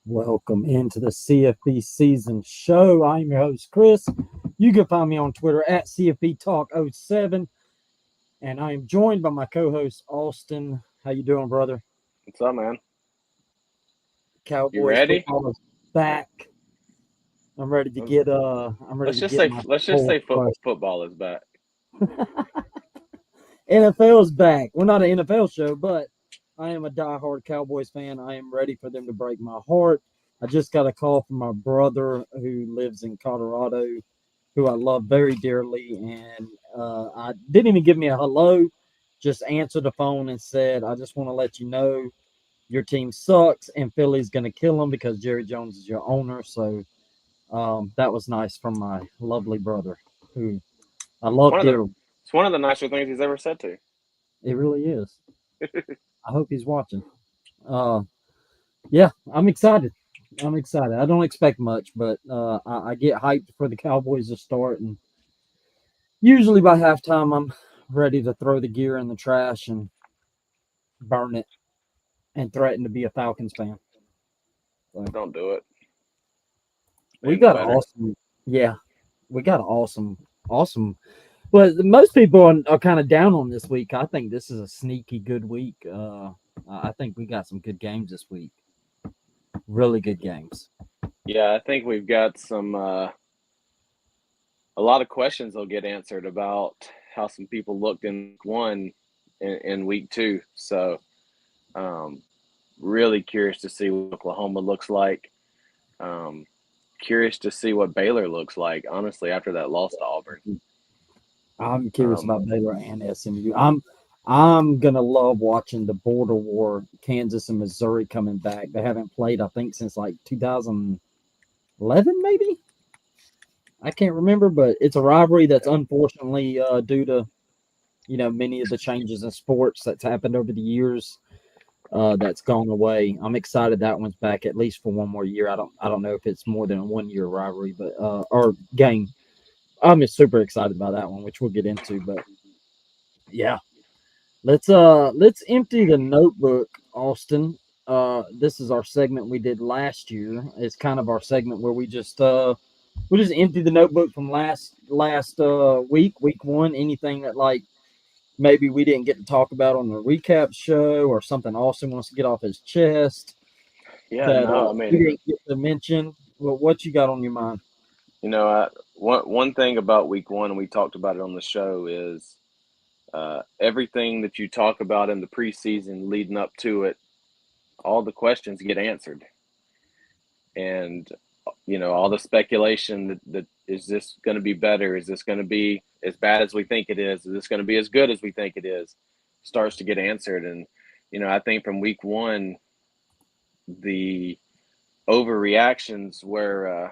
Welcome into the CFB season show. I'm your host, Chris. You can find me on Twitter at CFB Talk 07. And I am joined by my co-host, Austin. How you doing, brother? What's up, man? You Cowboys ready? football is back. I'm ready to get I'm ready Let's to just get say my let's just whole say crush. football is back. NFL's back. We're not an NFL show, but I am a diehard Cowboys fan. I am ready for them to break my heart. I just got a call from my brother who lives in Colorado, who I love very dearly, and I didn't even give me a hello. Just answered the phone and said, "I just want to let you know your team sucks, and Philly's going to kill them because Jerry Jones is your owner." So that was nice from my lovely brother, who I It's love one of the dearly. it's one of the nicer things he's ever said to. It really is. I hope he's watching. Uh, yeah, I'm excited. I'm excited. I don't expect much, but I get hyped for the Cowboys to start, and usually by halftime, I'm ready to throw the gear in the trash and burn it and threaten to be a Falcons fan. So Don't do it. we They know got better. awesome, yeah, we got awesome. But most people are kind of down on this week. I think this is a sneaky good week. I think we got some good games this week. Really good games. Yeah, I think we've got some a lot of questions will get answered about how some people looked in week one in week two. So um, really curious to see what Oklahoma looks like. Um, curious to see what Baylor looks like. Honestly, after that loss to Auburn. I'm curious Um, about Baylor and SMU. I'm gonna love watching the border war, Kansas and Missouri coming back. They haven't played, I think, since like 2011, maybe. I can't remember, but it's a rivalry that's unfortunately due to many of the changes in sports that's happened over the years. That's gone away. I'm excited that one's back at least for one more year. I don't know if it's more than a 1 year rivalry, but or game. I'm just super excited about that one, which we'll get into. But yeah, let's empty the notebook, Austin. This is our segment we did last year. It's kind of our segment where we just empty the notebook from last week one. Anything that like maybe we didn't get to talk about on the recap show, or something Austin wants to get off his chest yeah, that no, I we mean, didn't get to mention. Well, what you got on your mind? one thing about week one, and we talked about it on the show, is everything that you talk about in the preseason leading up to it, all the questions get answered, and all the speculation that is this going to be better? Is this going to be as bad as we think it is? Is this going to be as good as we think it is? Starts to get answered, and I think from week one, the overreactions were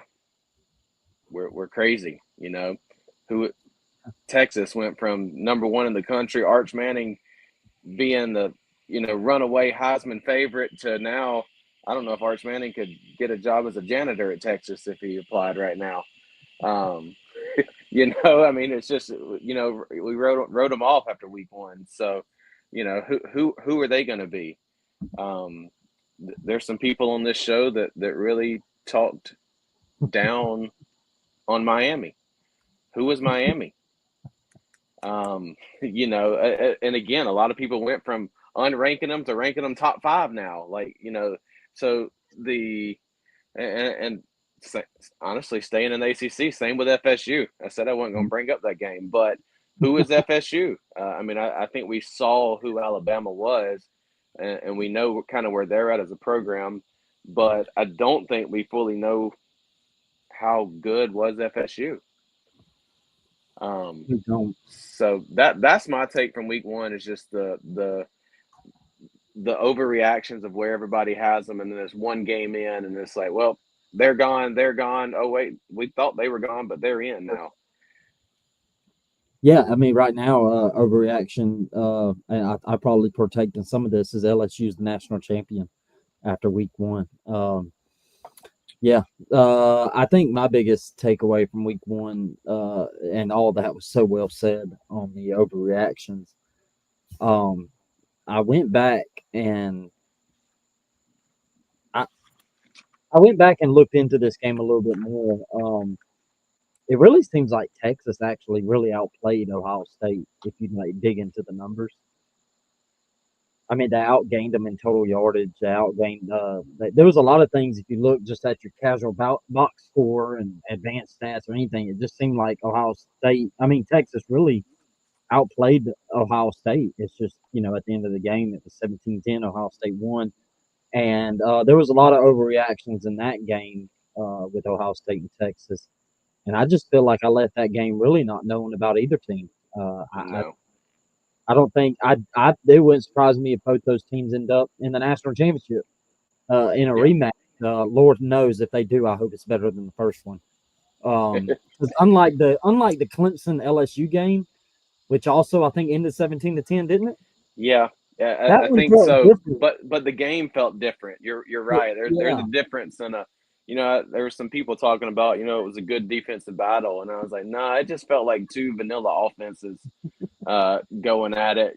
crazy. Who Texas went from number one in the country, Arch Manning being the runaway Heisman favorite, to now I don't know if Arch Manning could get a job as a janitor at Texas if he applied right now. Um, I mean, it's just we wrote them off after week one. So, who are they going to be? Um, there's some people on this show that really talked down on Miami. Who was Miami? And again, a lot of people went from unranking them to ranking them top five now. So the and honestly, staying in the ACC, same with FSU. I said I wasn't going to bring up that game, but who is FSU? I mean, I think we saw who Alabama was, and we know kind of where they're at as a program, but I don't think we fully know how good was FSU. Um, We don't. so that's my take from week one, is just the overreactions of where everybody has them, and then there's one game in, and it's like, well, they're gone, they're gone. Oh wait, we thought they were gone, but they're in now. Yeah, I mean, right now, overreaction, and I probably partake in some of this, is LSU's the national champion after week one. Yeah, I think my biggest takeaway from week one, and all that was so well said on the overreactions. Um, I went back and I I went back and looked into this game a little bit more. It really seems like Texas actually really outplayed Ohio State if you like dig into the numbers. I mean, they outgained them in total yardage. They outgained. There was a lot of things. If you look just at your casual box score and advanced stats or anything, it just seemed like Ohio State. I mean, Texas really outplayed Ohio State. It's just at the end of the game, it was 17-10. Ohio State won, and there was a lot of overreactions in that game with Ohio State and Texas. And I just feel like I left that game really not knowing about either team. No. I don't think it wouldn't surprise me if both those teams end up in the national championship in a Yeah. rematch. Lord knows if they do, I hope it's better than the first one. 'Cause unlike the Clemson LSU game, which also I think ended 17-10, didn't it? Yeah, That I one think felt so. different. But the game felt different. You're right. There's Yeah, a difference in a. There were some people talking about it was a good defensive battle, and I was like, no, it just felt like two vanilla offenses going at it.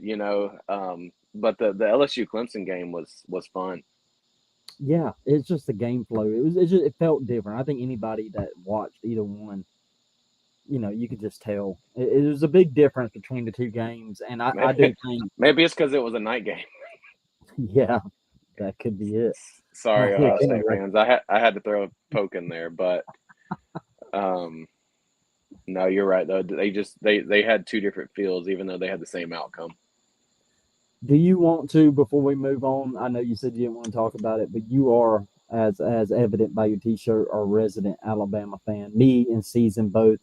But the LSU Clemson game was fun. yeah. It's just the game flow. It felt different. I think anybody that watched either one, you could just tell it was a big difference between the two games, and I do Maybe think, maybe it's because it was a night game. yeah, that could be it. Sorry, Look, Ohio State anyway, fans. I had to throw a poke in there, but um, no, you're right though. They had two different fields, even though they had the same outcome. do you want to before we move on? I know you said you didn't want to talk about it, but you are, as evident by your T-shirt, a resident Alabama fan. Me and Season both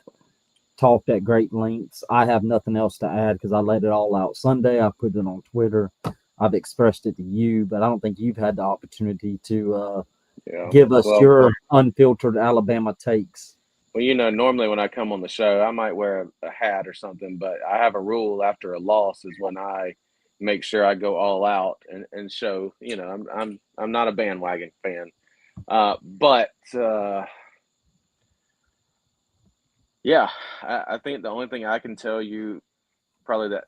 talked at great lengths. I have nothing else to add because I let it all out Sunday. I put it on Twitter. I've expressed it to you, but I don't think you've had the opportunity to Yeah. give us Well, your unfiltered Alabama takes. normally when I come on the show, I might wear a hat or something, but I have a rule after a loss is when I make sure I go all out and show, I'm not a bandwagon fan. But yeah, I think the only thing I can tell you probably that,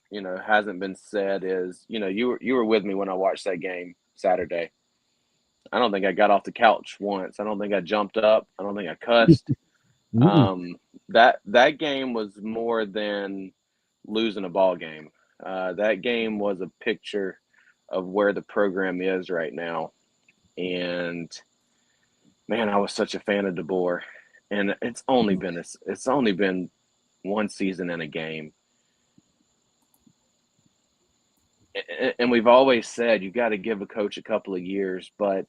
hasn't been said is, you were with me when I watched that game Saturday. I don't think I got off the couch once. I don't think I jumped up. I don't think I cussed. Mm-mm. Um, that game was more than losing a ball game. That game was a picture of where the program is right now. And man, I was such a fan of DeBoer. And it's only been one season and a game. And we've always said you got to give a coach a couple of years, but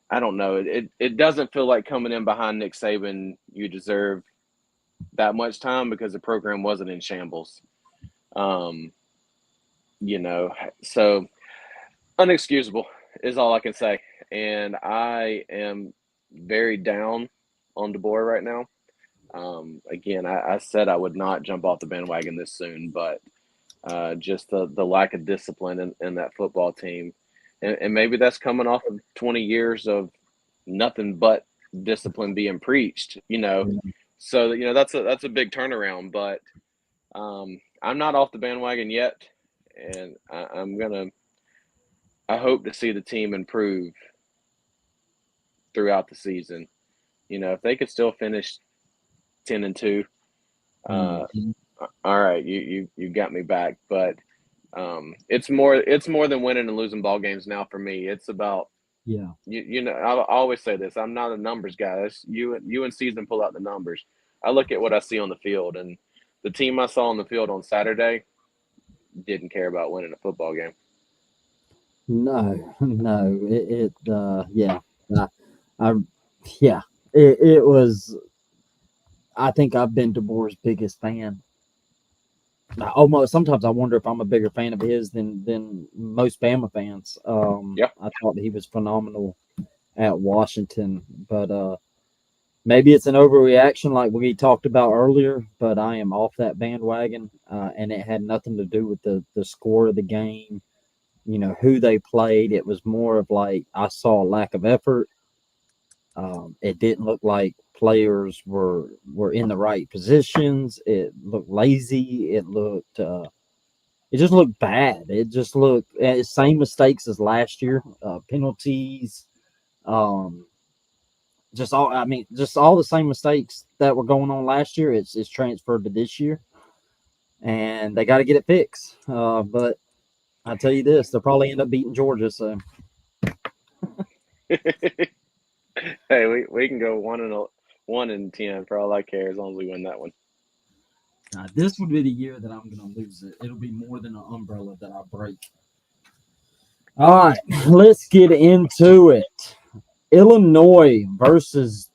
I don't know. It doesn't feel like coming in behind Nick Saban, you deserve that much time because the program wasn't in shambles. Um, so unexcusable is all I can say. And I am very down on DeBoer right now. Again, I said I would not jump off the bandwagon this soon, but just the lack of discipline in that football team. And maybe that's coming off of 20 years of nothing but discipline being preached, So, that's a big turnaround, but I'm not off the bandwagon yet. And I hope to see the team improve throughout the season. If they could still finish 10-2, Mm-hmm. all right, you got me back. But it's more than winning and losing ball games now for me. It's about Yeah. I always say this. I'm not a numbers guy. That's you and season pull out the numbers. I look at what I see on the field, and the team I saw on the field on Saturday didn't care about winning a football game. No, no. Yeah. I, I yeah. It was. I think I've been DeBoer's biggest fan. Almost sometimes I wonder if I'm a bigger fan of his than most Bama fans. Yeah, I thought he was phenomenal at Washington, but maybe it's an overreaction like we talked about earlier. But I am off that bandwagon, and it had nothing to do with the score of the game. Who they played. It was more of like I saw a lack of effort. It didn't look like players were in the right positions. It looked lazy. It just looked bad. It just looked same mistakes as last year. Penalties. Um, just all the same mistakes that were going on last year. It's transferred to this year, and they got to get it fixed. But I tell you this, they'll probably end up beating Georgia. So Hey, we can go 1-10 for all I care as long as we win that one. this would be the year that I'm going to lose it. It'll be more than an umbrella that I break. All right, let's get into it. Illinois versus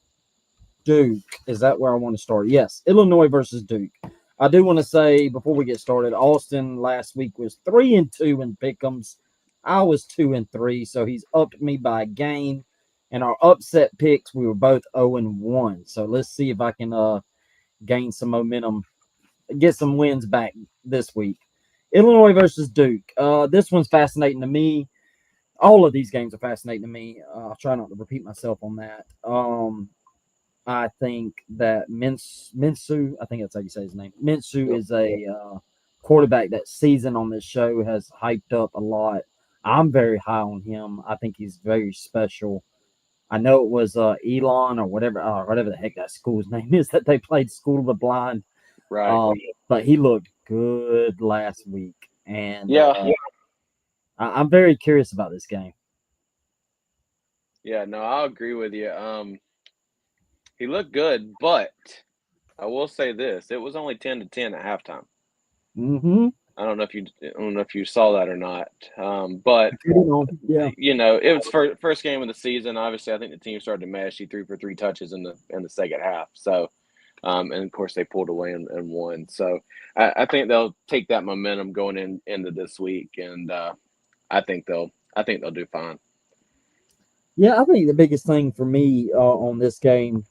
Duke. Is that where I want to start? Yes, Illinois versus Duke. I do want to say before we get started, Austin last week was 3-2 in pick'ems. I was 2-3, so he's upped me by a game. And our upset picks, we were both 0-1. So let's see if I can gain some momentum, get some wins back this week. Illinois versus Duke. This one's fascinating to me. All of these games are fascinating to me. I'll try not to repeat myself on that. I think that Minshew, I think that's how you say his name. Minshew is a quarterback that season on this show has hyped up a lot. I'm very high on him. I think he's very special. I know it was Elon or whatever the heck that school's name is that they played School of the Blind. Right. But he looked good last week, and Yeah. I'm very curious about this game. Yeah, no, I'll agree with you. He looked good, but I will say this: it was only 10-10 at halftime. Mm-hmm. I don't know if you saw that or not. But Yeah. it was first game of the season. Obviously, I think the team started to mesh. He threw for 3 touches in the second half. So, and of course they pulled away and won. So I think they'll take that momentum going into this week, and I think they'll do fine. Yeah, I think the biggest thing for me on this game,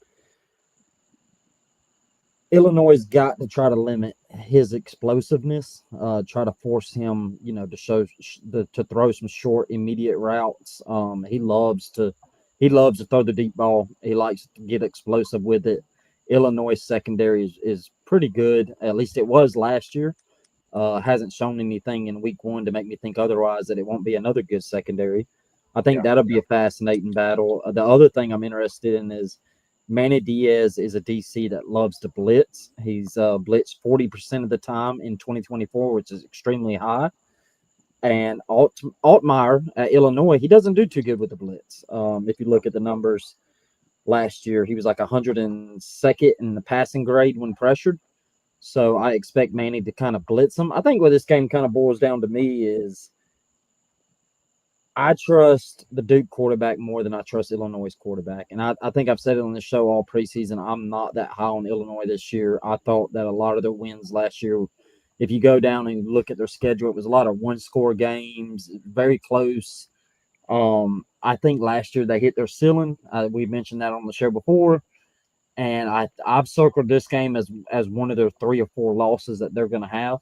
Illinois got to try to limit his explosiveness, try to force him, to throw some short, immediate routes. He loves to throw the deep ball. He likes to get explosive with it. Illinois secondary is pretty good. At least it was last year. Hasn't shown anything in week one to make me think otherwise that it won't be another good secondary. I think Yeah. that'll be a fascinating battle. The other thing I'm interested in is Manny Diaz is a DC that loves to blitz. He's blitzed 40% of the time in 2024, which is extremely high. And Altmaier at Illinois, he doesn't do too good with the blitz. If you look at the numbers last year, he was like 102nd in the passing grade when pressured. So I expect Manny to kind of blitz him. I think what this game kind of boils down to me is I trust the Duke quarterback more than I trust Illinois' quarterback. And I think I've said it on the show all preseason. I'm not that high on Illinois this year. I thought that a lot of their wins last year, if you go down and look at their schedule, it was a lot of one-score games, very close. I think last year they hit their ceiling. We mentioned that on the show before. And I've circled this game as one of their 3 or 4 losses that they're going to have.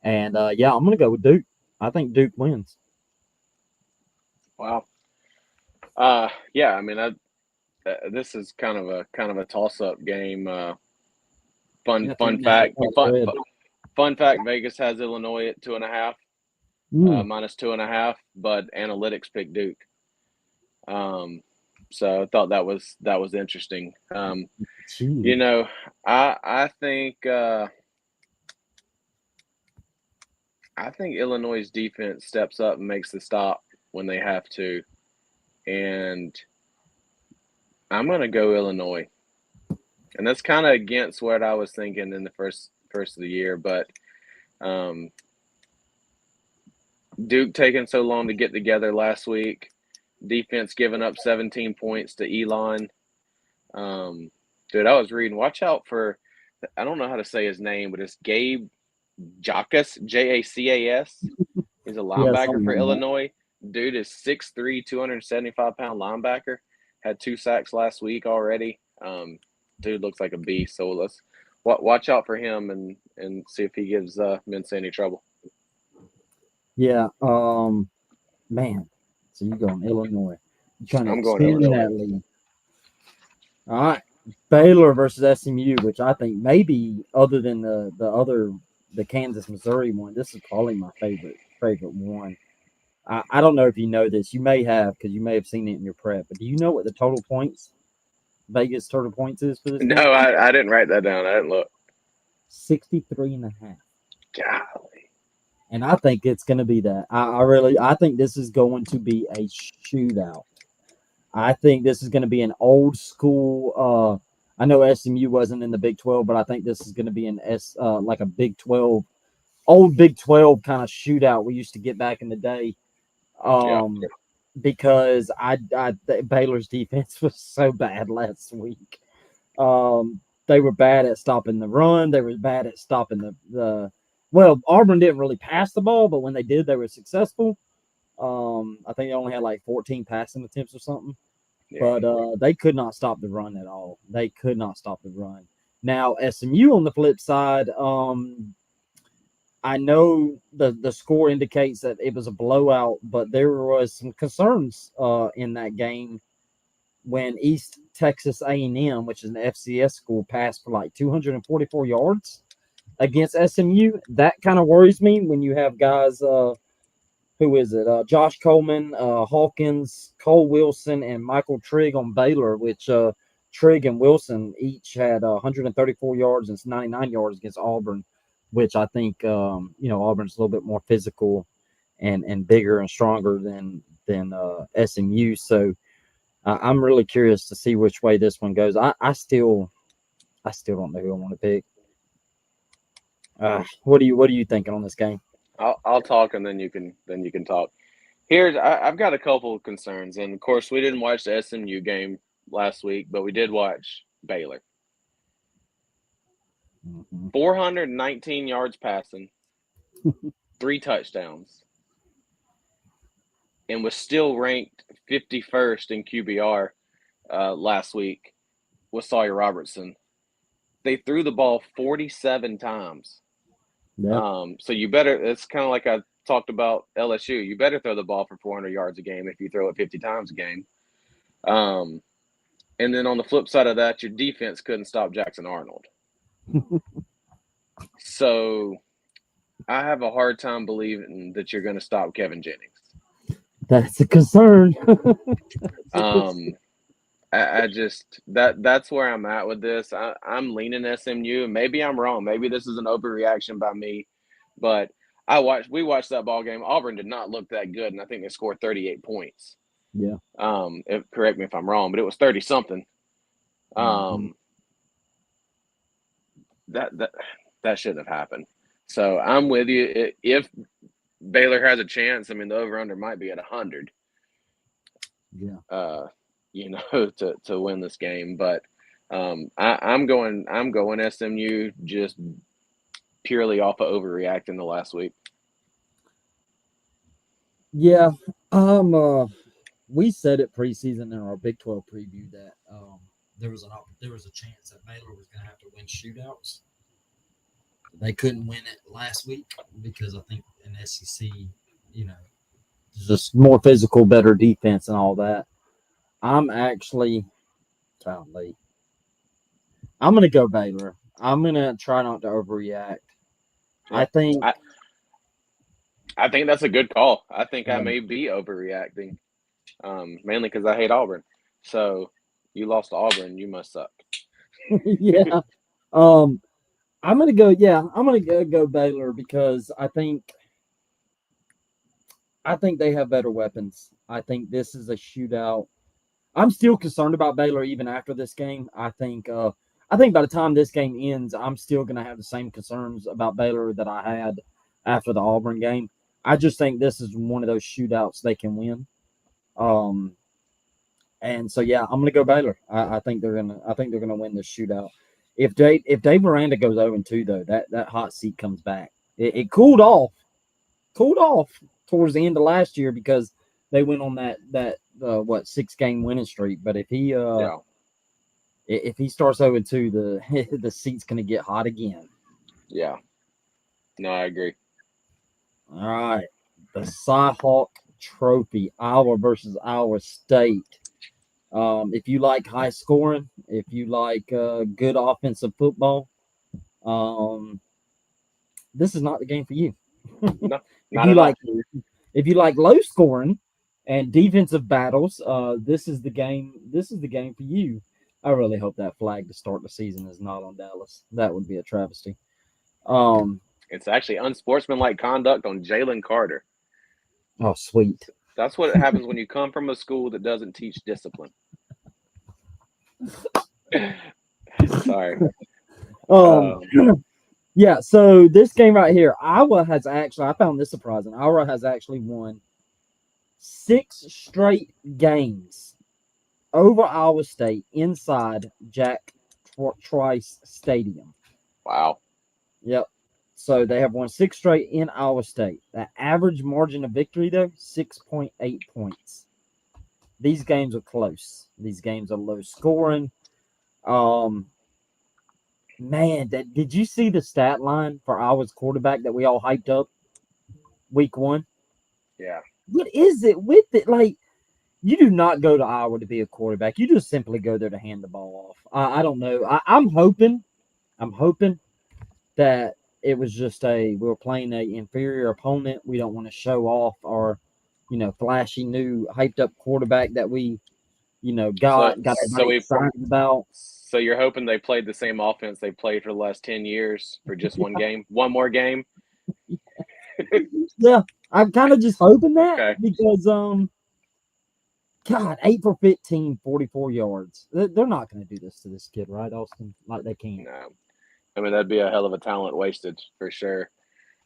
And yeah, I'm going to go with Duke. I think Duke wins. Wow. Yeah. I mean, this is kind of a toss up game. Fun Yeah, fun 3.5 fact. point Fun, spread. fun fact. Vegas has Illinois at 2.5, Mm. minus 2.5, but analytics picked Duke. So I thought that was interesting. You Gee. know, I think Illinois' defense steps up and makes the stop when they have to, and I'm gonna go Illinois. And that's kind of against what I was thinking in the first of the year, but um, Duke taking so long to get together last week, defense giving up 17 points to Elon. Dude, I was reading. Watch out for. I don't know how to say his name, but it's Gabe Jacas, Jacas. He's a Yeah, linebacker something for like that. Illinois. Dude is 6'3", 275-pound linebacker. Had 2 sacks last week already. Dude looks like a beast. So let's watch out for him and see if he gives Mince any trouble. Yeah. Man. So you going Illinois. You're trying to I'm going extend Illinois. that lead. All right. Baylor versus SMU, which I think maybe other than the Kansas Missouri one, this is probably my favorite one. I don't know if you know this. You may have because you may have seen it in your prep. But do you know what the total points Vegas total points is for this No, game? I didn't write that down. I didn't look. 63.5. Golly. And I think it's going to be that. I think this is going to be a shootout. I think this is going to be an old school. I know SMU wasn't in the Big 12, but I think this is going to be like a Big 12, old Big 12 kind of shootout we used to get back in the day. Yeah. Because Baylor's defense was so bad last week. They were bad at stopping the run. They were bad at stopping the. Well, Auburn didn't really pass the ball, but when they did, they were successful. I think they only had like 14 passing attempts or something. Yeah. But they could not stop the run at all. They could not stop the run. Now SMU on the flip side, I know the score indicates that it was a blowout, but there was some concerns in that game when East Texas A&M, which is an FCS school, passed for like 244 yards against SMU. That kind of worries me when you have guys. Who is it? Josh Coleman, Hawkins, Cole Wilson, and Michael Trigg on Baylor, which Trigg and Wilson each had 134 yards and 99 yards against Auburn, which I think Auburn's a little bit more physical and bigger and stronger than SMU. So I'm really curious to see which way this one goes. I still don't know who I want to pick. What are you thinking on this game? I'll talk and then you can talk. I've got a couple of concerns, and of course we didn't watch the SMU game last week, but we did watch Baylor. 419 yards passing, 3 touchdowns, and was still ranked 51st in QBR last week with Sawyer Robertson. They threw the ball 47 times. Yeah. So you better. It's kind of like I talked about LSU. You better throw the ball for 400 yards a game if you throw it 50 times a game. And then on the flip side of that, your defense couldn't stop Jackson Arnold. So I have a hard time believing that you're going to stop Kevin Jennings. That's a concern. I just that's where I'm at with this. I'm leaning SMU. Maybe I'm wrong. Maybe this is an overreaction by me, but we watched that ball game. Auburn did not look that good, and I think they scored 38 points. Yeah. Correct me if I'm wrong, but it was 30 something. That shouldn't have happened. So I'm with you. If Baylor has a chance, I mean the over under might be at 100. Yeah. To win this game, but I'm going SMU just purely off of overreacting the last week. Yeah. We said it preseason in our Big 12 preview that there was a chance that Baylor was going to have to win shootouts. They couldn't win it last week because I think in SEC, just more physical, better defense and all that. I'm actually golly. I'm going to go Baylor. I'm going to try not to overreact. Yeah. I think that's a good call. I think I may be overreacting, mainly because I hate Auburn. So you lost to Auburn, you must suck. Yeah. I'm gonna go. Yeah, I'm gonna go Baylor because I think they have better weapons. I think this is a shootout. I'm still concerned about Baylor even after this game. I think by the time this game ends, I'm still gonna have the same concerns about Baylor that I had after the Auburn game. I just think this is one of those shootouts they can win. And so yeah, I'm gonna go Baylor. I think they're gonna win this shootout. If Dave Miranda goes 0-2 though, that hot seat comes back. It cooled off towards the end of last year because they went on that 6-game winning streak. But if he starts 0-2, the seat's gonna get hot again. Yeah. No, I agree. All right, the Cy-Hawk Trophy, Iowa versus Iowa State. If you like high scoring, if you like good offensive football, this is not the game for you. No, not at all. If you like low scoring and defensive battles, this is the game. This is the game for you. I really hope that flag to start the season is not on Dallas. That would be a travesty. Um, It's actually unsportsmanlike conduct on Jalen Carter. oh, sweet. That's what happens when you come from a school that doesn't teach discipline. Sorry. Um, Um, yeah. So this game right here, Iowa has actually. I found this surprising. Iowa has actually won 6 straight games over Iowa State inside Jack Trice Stadium. wow. Yep. So they have won 6 straight in Iowa State. The average margin of victory, though, 6.8 points. These games are close. These games are low scoring. Um, man, did you see the stat line for Iowa's quarterback that we all hyped up week 1? Yeah. What is it with it? Like, you do not go to Iowa to be a quarterback. You just simply go there to hand the ball off. I don't know. I'm hoping that it was just we were playing a inferior opponent. We don't want to show off our, flashy new hyped up quarterback that we, So got so everybody we excited about. so you're hoping they played the same offense they played for the last 10 years for just one game, one more game. Yeah, I'm kind of just hoping that Okay. because God, 8 for 15, 44 yards. They're not going to do this to this kid, right, Austin? Like they can't. No. I mean, that'd be a hell of a talent wasted for sure.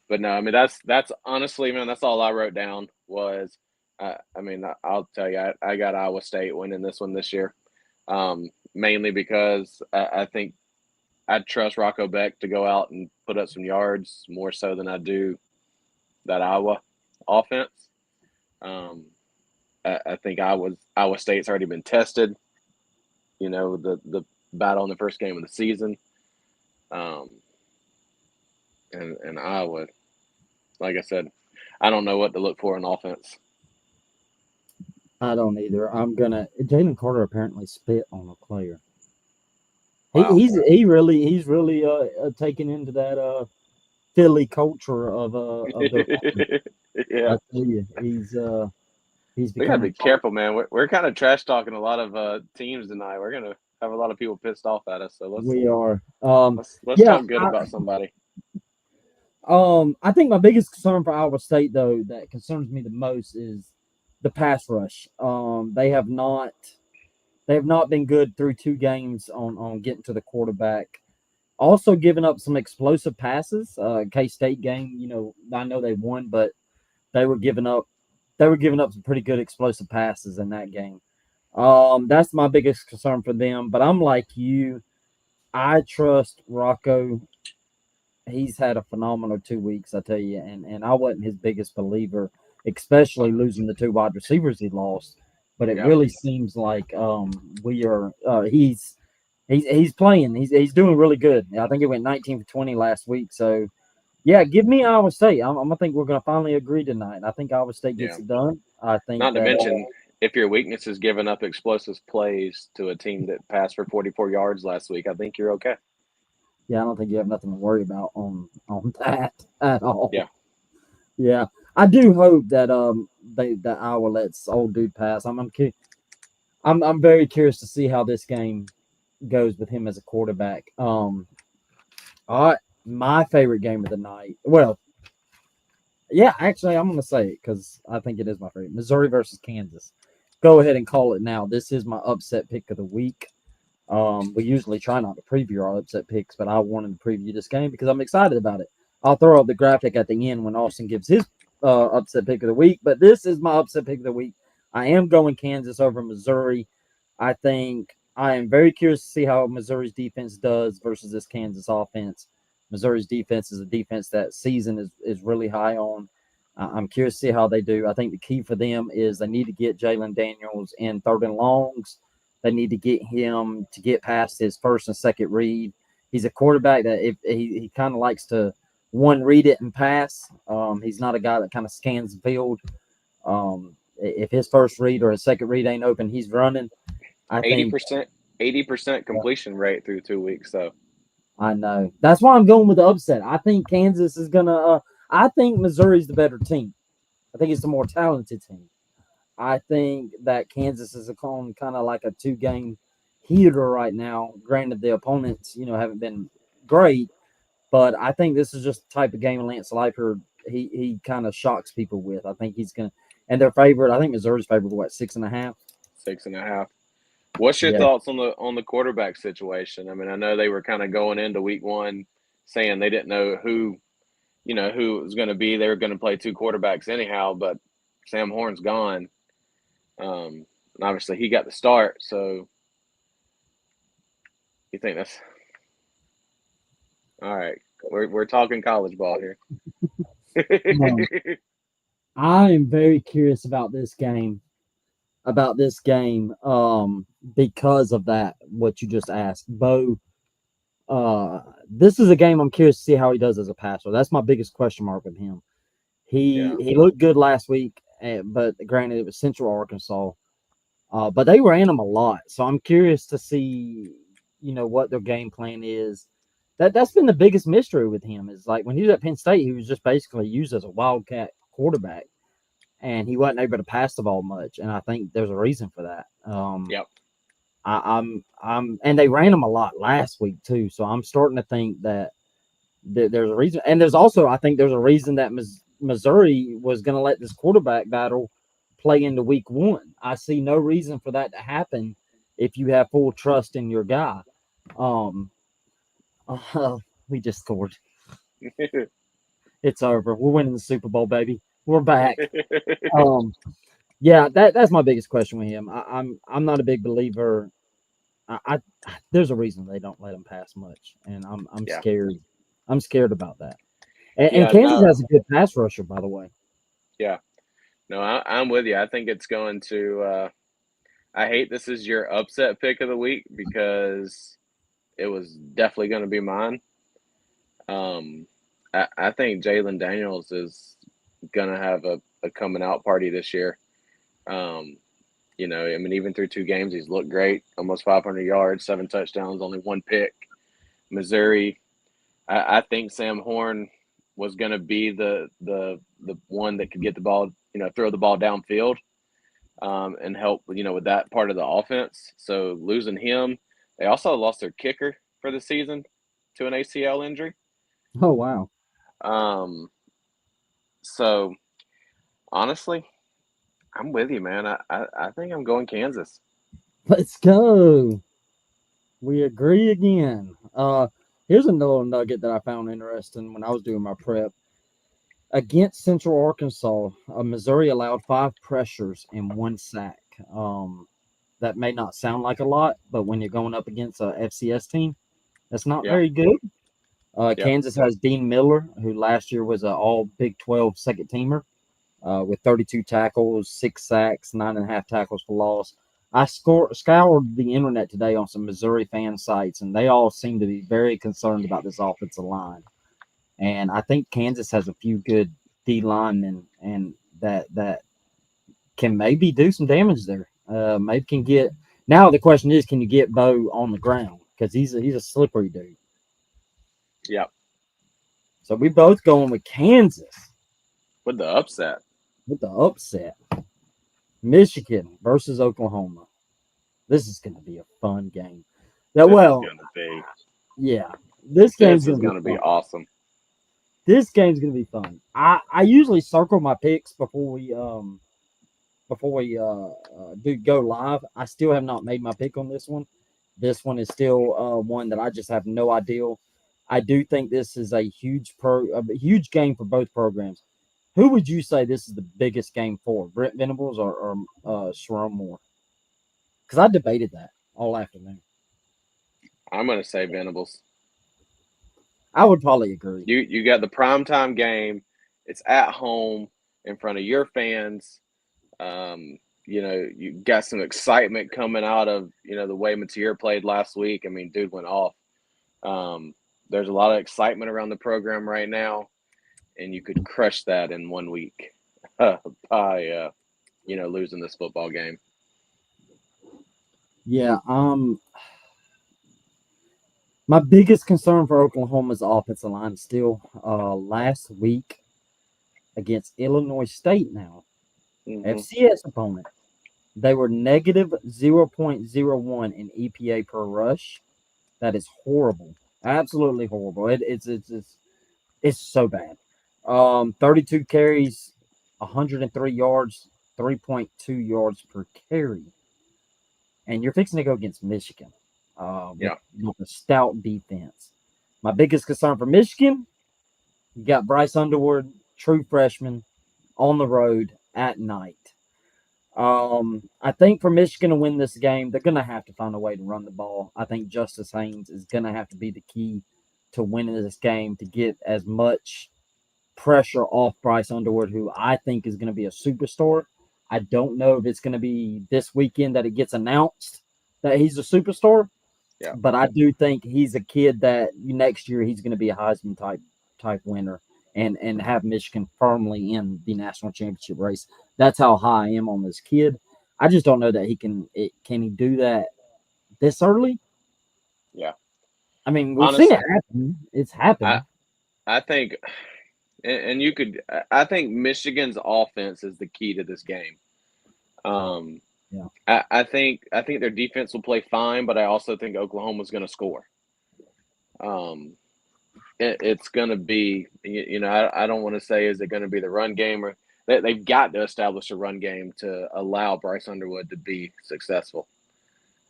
But no, I mean that's honestly, man, that's all I wrote down was. I mean, I'll tell you, I got Iowa State winning this one this year, mainly because I think I'd trust Rocco Beck to go out and put up some yards more so than I do that Iowa offense. Um, I think Iowa State's already been tested. The battle in the first game of the season, um, and Iowa, like I said, I don't know what to look for in offense. I don't either. Jalen Carter apparently spit on a player. Wow. He's really taken into that Philly culture of their Yeah, I tell you, he's we gotta becoming be careful, man. We're kind of trash talking a lot of teams tonight. We're gonna have a lot of people pissed off at us. So we are. let's Yeah, talk good about somebody. I think my biggest concern for Iowa State though that concerns me the most is the pass rush. They have not been good through 2 games on getting to the quarterback. Also giving up some explosive passes. K State game, I know they won, but they were giving up some pretty good explosive passes in that game. That's my biggest concern for them. But I'm like you. I trust Rocco. He's had a phenomenal 2 weeks, I tell you, and I wasn't his biggest believer, especially losing the 2 wide receivers he lost. But it Yep. really seems like we are. He's playing. He's doing really good. I think he went 19 for 20 last week. So yeah, give me Iowa State. I'm gonna think we're gonna finally agree tonight. I think Iowa State Yeah. gets it done. I think Not to that mention, if your weakness is giving up explosive plays to a team that passed for 44 yards last week, I think you're okay. yeah, I don't think you have nothing to worry about on that at all. Yeah. Yeah, I do hope that that Iowa lets old dude pass. I'm very curious to see how this game goes with him as a quarterback. All right, my favorite game of the night. Well, yeah, actually, I'm gonna say it because I think it is my favorite. Missouri versus Kansas. Go ahead and call it now. This is my upset pick of the week. We usually try not to preview our upset picks, but I wanted to preview this game because I'm excited about it. I'll throw up the graphic at the end when Austin gives his upset pick of the week, but this is my upset pick of the week. I am going Kansas over Missouri. I am very curious to see how Missouri's defense does versus this Kansas offense. Missouri's defense is a defense that season is really high on. I'm curious to see how they do. I think the key for them is they need to get Jalen Daniels in 3rd and longs. They need to get him to get past his first and second read. He's a quarterback that if he kind of likes to one read it and pass. He's not a guy that kind of scans the field. If his first read or his second read ain't open, he's running. I think 80%, 80% completion rate through 2 weeks. So I know. That's why I'm going with the upset. I think Kansas is gonna. I think Missouri's the better team. I think it's the more talented team. I think that Kansas is on kind of like a 2-game heater right now. Granted, the opponents, haven't been great, but I think this is just the type of game Lance Leiper he kind of shocks people with. I think he's gonna, and their favorite. I think Missouri's favorite, what, 6.5? 6.5. What's your Yeah. thoughts on the quarterback situation? I mean, I know they were kind of going into week one saying they didn't know who it was going to be. They were going to play two quarterbacks anyhow, but Sam Horn's gone. And obviously, he got the start. So, you think that's all right? We're talking college ball here. Um, I am very curious about this game. Because of that, what you just asked, Bo. This is a game I'm curious to see how he does as a passer. That's my biggest question mark with him. Yeah, He looked good last week, but granted it was Central Arkansas. But they ran him a lot, so I'm curious to see, what their game plan is. That's been the biggest mystery with him. Is like when he was at Penn State, he was just basically used as a wildcat quarterback, and he wasn't able to pass the ball much. And I think there's a reason for that. yep, And they ran him a lot last week too, so I'm starting to think that there's a reason, and I think there's a reason that Missouri was going to let this quarterback battle play into week one. I see no reason for that to happen if you have full trust in your guy. Um, we just scored. It's over. We're winning the Super Bowl, baby. We're back. Um, yeah, that's my biggest question with him. I'm not a big believer. I there's a reason they don't let him pass much, and I'm yeah, scared. I'm scared about that. And yeah. Kansas No, has a good pass rusher, by the way. yeah, no. I'm with you. I think it's going to. I hate this is your upset pick of the week because it was definitely going to be mine. Um, I think Jalen Daniels is gonna have a coming out party this year. Um, I mean, even through two games, he's looked great. Almost 500 yards, 7 touchdowns, only one pick. Missouri, I think Sam Horn was going to be the one that could get the ball, throw the ball downfield, and help, with that part of the offense. So losing him, they also lost their kicker for the season to an ACL injury. Oh wow. Um, so honestly, I'm with you, man. I think I'm going Kansas. Let's go. We agree again. Here's a little nugget that I found interesting when I was doing my prep. Against Central Arkansas, Missouri allowed 5 pressures and 1 sack. That may not sound like a lot, but when you're going up against a FCS team, that's not Yeah, very good. yeah, Kansas has Dean Miller, who last year was an All Big 12 second teamer, with 32 tackles, 6 sacks, 9.5 tackles for loss. I scoured the internet today on some Missouri fan sites, and they all seem to be very concerned about this offensive line. And I think Kansas has a few good D linemen, and that can maybe do some damage there. Maybe can get. Now the question is, can you get Bo on the ground? Because he's a slippery dude. yeah. So we both going with Kansas With the upset, with the upset. Michigan versus Oklahoma. This is going to be a fun game. Yeah, this is well, going to be yeah, this game's this is going to going be to be fun. awesome. This game's going to be fun. I usually circle my picks before we do go live. I still have not made my pick on this one. This one is still one that I just have no idea. I do think this is a huge game for both programs. Who would you say this is the biggest game for, Brent Venables or Sharon Moore? Because I debated that all afternoon. I'm going to say Venables. I would probably agree. You got the primetime game. It's at home in front of your fans. You got some excitement coming out of the way Mateer played last week. I mean, dude went off. Um, there's a lot of excitement around the program right now, and you could crush that in 1 week by losing this football game. Yeah. My biggest concern for Oklahoma's offensive line is still last week against Illinois State now. Mm-hmm. FCS opponent. They were negative 0.01 in EPA per rush. That is horrible. Absolutely horrible. It's so bad. 32 carries, 103 yards, 3.2 yards per carry. And you're fixing to go against Michigan Yeah. with a stout defense. My biggest concern for Michigan, you got Bryce Underwood, true freshman, on the road at night. I think for Michigan to win this game, they're going to have to find a way to run the ball. I think Justice Haynes is going to have to be the key to winning this game to get as much pressure off Bryce Underwood, who I think is going to be a superstar. I don't know if it's going to be this weekend that it gets announced that he's a superstar, Yeah. but I do think he's a kid that next year he's going to be a Heisman type winner and have Michigan firmly in the national championship race. That's how high I am on this kid. I just don't know that can he do that this early? Yeah. I mean, we've seen it Honestly, happen. It's I happened. I think, and you could, I think Michigan's offense is the key to this game. Um, Yeah. I think their defense will play fine, but I also think Oklahoma's going to score. Um, it's going to be, I don't want to say is it going to be the run game or they've got to establish a run game to allow Bryce Underwood to be successful.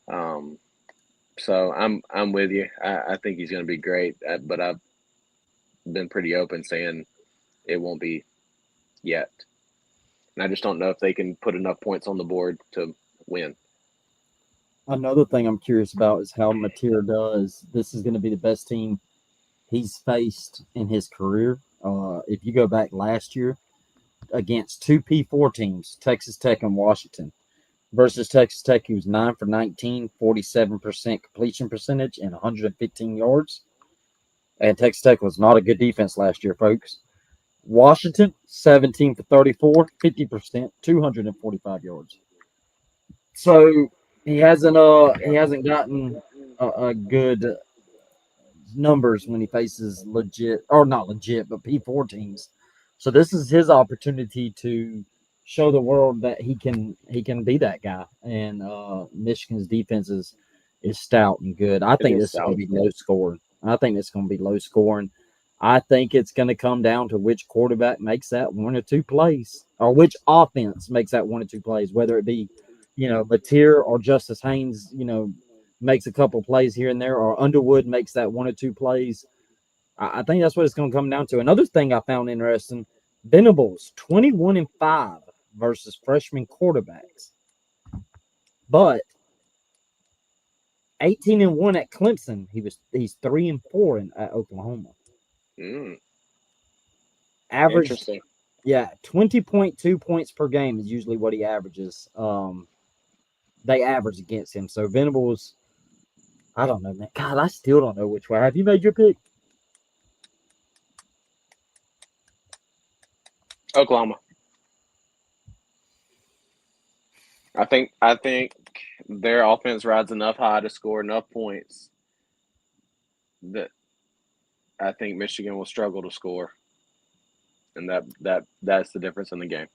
Um, so I'm with you. I think he's going to be great, but I've been pretty open saying it won't be yet, and I just don't know if they can put enough points on the board to win. Another thing I'm curious about is how Mateer does. This is going to be the best team he's faced in his career. If you go back last year against two P4 teams, Texas Tech and Washington, versus Texas Tech, he was 9 for 19, 47% completion percentage, and 115 yards. And Texas Tech was not a good defense last year, folks. Washington, 17 for 34, 50%, 245 yards. So he hasn't gotten a good numbers when he faces legit or not legit, but P4 teams. So this is his opportunity to show the world that he can be that guy. And Michigan's defense is stout and good. I It think is this is going stout. to be low scoring. I think it's going to be low scoring. I think it's going to come down to which quarterback makes that one or two plays, or which offense makes that one or two plays, whether it be, Mateer or Justice Haynes, makes a couple plays here and there, or Underwood makes that one or two plays. I think that's what it's going to come down to. Another thing I found interesting: Venables 21-5 versus freshman quarterbacks, but 18-1 at Clemson. He's 3-4 at Oklahoma. Mm, Averaged, interesting. yeah, 20.2 points per game is usually what he averages. They average against him. So Venables, I don't know, man. God, I still don't know which way. Have you made your pick? Oklahoma. I think their offense rides enough high to score enough points that I think Michigan will struggle to score, and that's the difference in the game.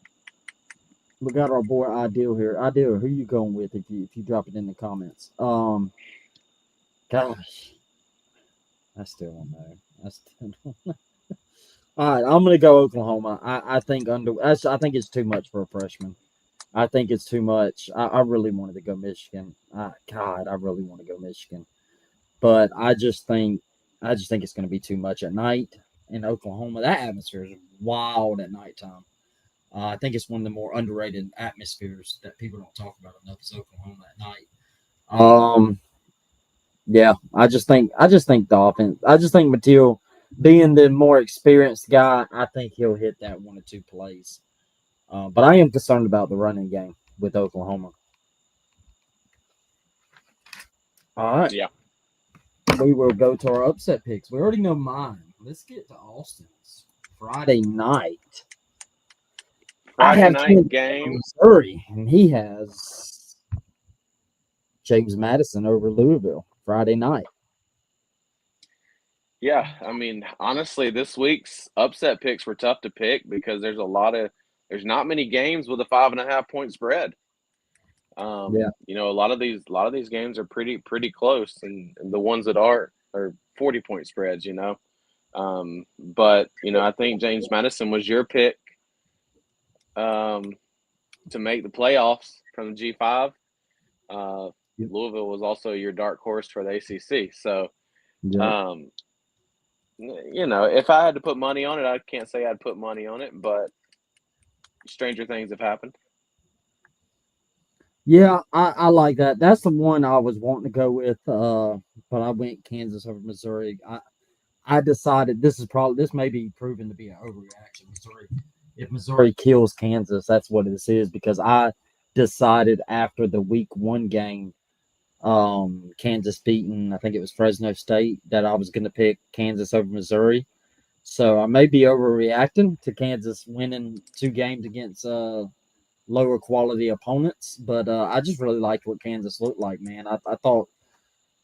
We got our boy Ideal here. Ideal, who you going with if you drop it in the comments? Gosh, I still don't know. I still don't know. All right, I'm gonna go Oklahoma. I think it's too much for a freshman. I think it's too much. I really wanted to go Michigan. God, I really want to go Michigan, but I just think it's going to be too much at night in Oklahoma. That atmosphere is wild at nighttime. I think it's one of the more underrated atmospheres that people don't talk about enough is Oklahoma at night. Um, yeah, I just think the offense. I just think Mateo, being the more experienced guy, I think he'll hit that one or two plays. But I am concerned about the running game with Oklahoma. All right, Yeah, we will go to our upset picks. We already know mine. Let's get to Austin's Friday night. I Friday have night Kansas over game. Missouri, and he has James Madison over Louisville Friday night. Yeah, I mean, honestly, this week's upset picks were tough to pick because there's not many games with a 5.5 point spread. Yeah. A lot of these games are pretty close, and the ones that are 40-point spreads. But I think James Madison was your pick um, to make the playoffs from the G5. Uh, Yep. Louisville was also your dark horse for the ACC. So, Yep. um, if I had to put money on it, I can't say I'd put money on it, but stranger things have happened. Yeah, I like that. That's the one I was wanting to go with, but I went Kansas over Missouri. I decided this may be proven to be an overreaction. Missouri, if Missouri kills Kansas, that's what this is because I decided after the week 1 game, Kansas beating, I think it was Fresno State, that I was going to pick Kansas over Missouri. So I may be overreacting to Kansas winning 2 games against lower quality opponents, but I just really liked what Kansas looked like, man. I thought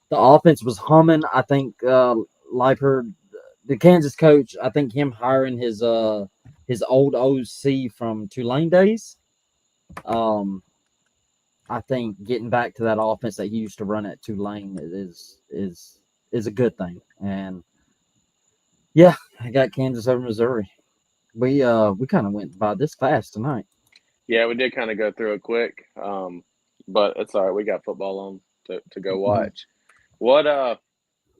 the offense was humming. I think Leiper, the Kansas coach, I think him hiring his old OC from Tulane days, um, I think getting back to that offense that he used to run at Tulane is a good thing. And yeah, I got Kansas over Missouri. We kind of went by this fast tonight. Yeah, we did kind of go through it quick, but it's all right. We got football on to go watch. What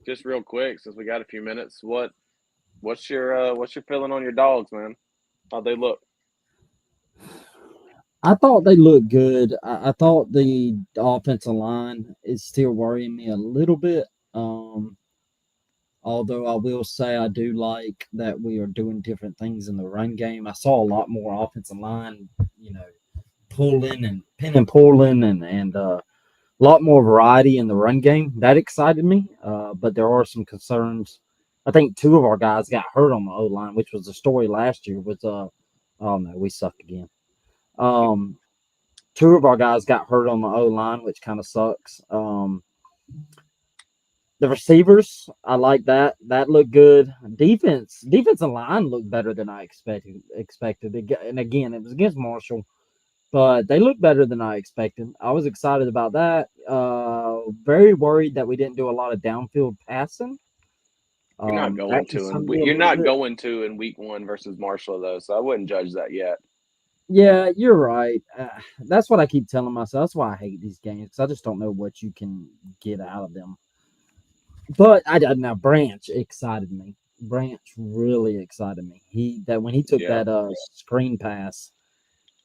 just real quick, since we got a few minutes, what's your feeling on your dogs, man? How'd they look? I thought they looked good. I thought the offensive line is still worrying me a little bit. Um, Although I will say I do like that we are doing different things in the run game. I saw a lot more offensive line, you know, pulling and pin and pulling and a lot more variety in the run game. That excited me. But there are some concerns. I think 2 of our guys got hurt on the O line, which was the story last year. Was oh no, we suck again. Um, 2 of our guys got hurt on the O line, which kind of sucks. The receivers, I like that. That looked good. Defensive line looked better than I expected. And again, it was against Marshall, but they looked better than I expected. I was excited about that. Very worried that we didn't do a lot of downfield passing. That concerned me a You're little not bit. going to in week 1 versus Marshall though, so I wouldn't judge that yet. Yeah, you're right. That's what I keep telling myself. That's why I hate these games because I just don't know what you can get out of them. But I now Branch excited me. Branch really excited me. When he took Yeah, that screen pass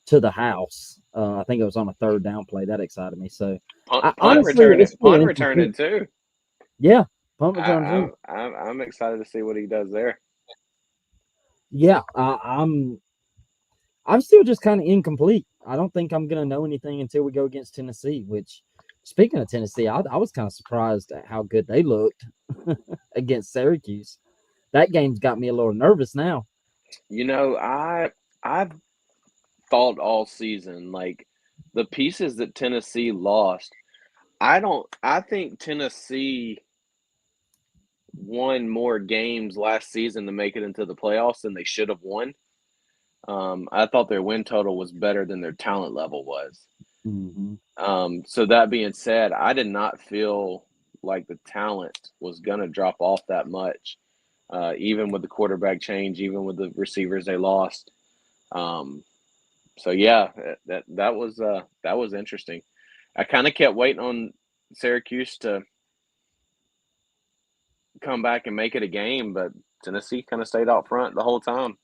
to the house, I think it was on a 3rd down play. That excited me. So punt I punt honestly, returning, it's still punt returning incomplete. too. Yeah, punt I, return too. I'm excited to see what he does there. Yeah, I'm still just kind of incomplete. I don't think I'm gonna know anything until we go against Tennessee. Which, speaking of Tennessee, I was kind of surprised at how good they looked against Syracuse. That game's got me a little nervous now. I've thought all season like the pieces that Tennessee lost. I think Tennessee won more games last season to make it into the playoffs than they should have won. I thought their win total was better than their talent level was. Mm-hmm. So that being said, I did not feel like the talent was going to drop off that much, even with the quarterback change, even with the receivers they lost. Um, so yeah, that was interesting. I kind of kept waiting on Syracuse to come back and make it a game, but Tennessee kind of stayed out front the whole time.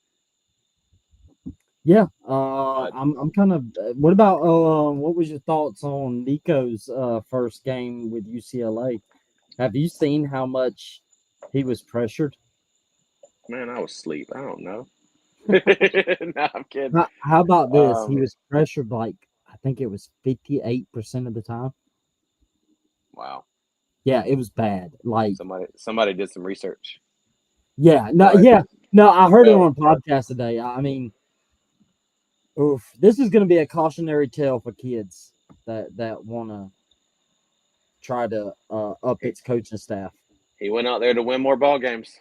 Yeah, But I'm kind of. What about? What was your thoughts on Nico's first game with UCLA? Have you seen how much he was pressured? man, I was asleep. I don't know. No, I'm kidding. How about this? He Um, was pressured like I think it was 58% of the time. wow. Yeah, it was bad. Like, Somebody did some research, yeah, no, but yeah, no. I heard it well, on a podcast today. I mean, oof, this is going to be a cautionary tale for kids that want to try to up he, its coaching staff. he went out there to win more ball games.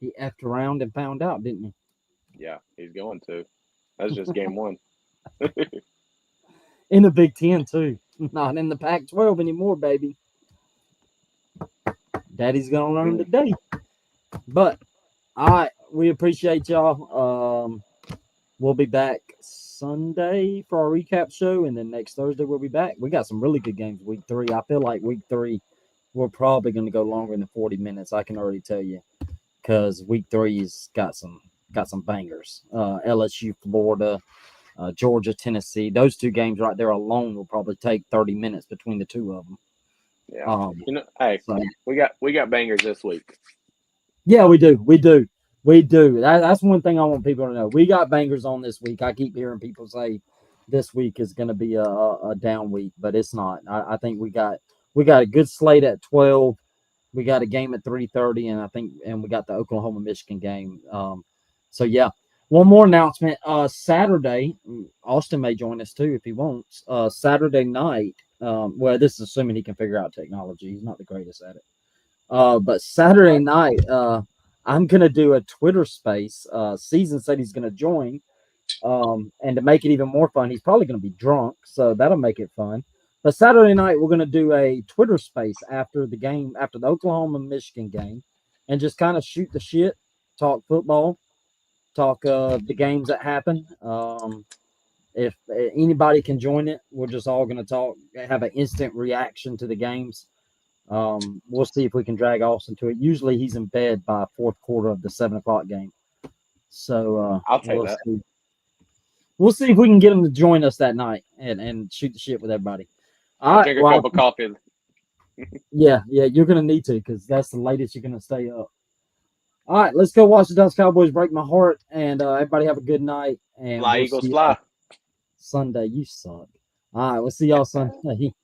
He effed around and found out, didn't he? Yeah, he's going to. That's just game 1. in the Big Ten too. Not in the Pac-12 anymore, baby. Daddy's gonna learn today. But all right, we appreciate y'all. We'll be back Sunday for our recap show, and then next Thursday we'll be back. We got some really good games week 3. I feel like week 3 we're probably going to go longer than 40 minutes. I can already tell you, because week 3's got some bangers. LSU, Florida, Georgia, Tennessee. Those 2 games right there alone will probably take 30 minutes between the 2 of them. Yeah, hey, so, we got bangers this week. Yeah, we do. That's one thing I want people to know. We got bangers on this week. I keep hearing people say this week is going to be a down week, but it's not. I think we got a good slate at 12. We got a game at 3:30, and we got the Oklahoma Michigan game. So yeah, one more announcement. Saturday, Austin may join us too if he wants. Saturday night. Well, this is assuming he can figure out technology. He's not the greatest at it. But Saturday night, I'm gonna do a Twitter space. Season said he's gonna join. And to make it even more fun, he's probably gonna be drunk, so that'll make it fun. But Saturday night, we're gonna do a Twitter space after the game, after the Oklahoma Michigan game, and just kind of shoot the shit, talk football, talk the games that happen. If anybody can join it, we're just all gonna talk, have an instant reaction to the games. We'll see if we can drag Austin to it. Usually he's in bed by 4th quarter of the 7:00 game. So I'll take that. See. We'll see if we can get him to join us that night and shoot the shit with everybody. I'll drink a cup of coffee. Yeah, you're gonna need to, because that's the latest you're gonna stay up. All right, let's go watch the Dallas Cowboys break my heart, and everybody have a good night. And Fly, Eagles, fly. Sunday, you suck. All right, we'll see y'all Sunday.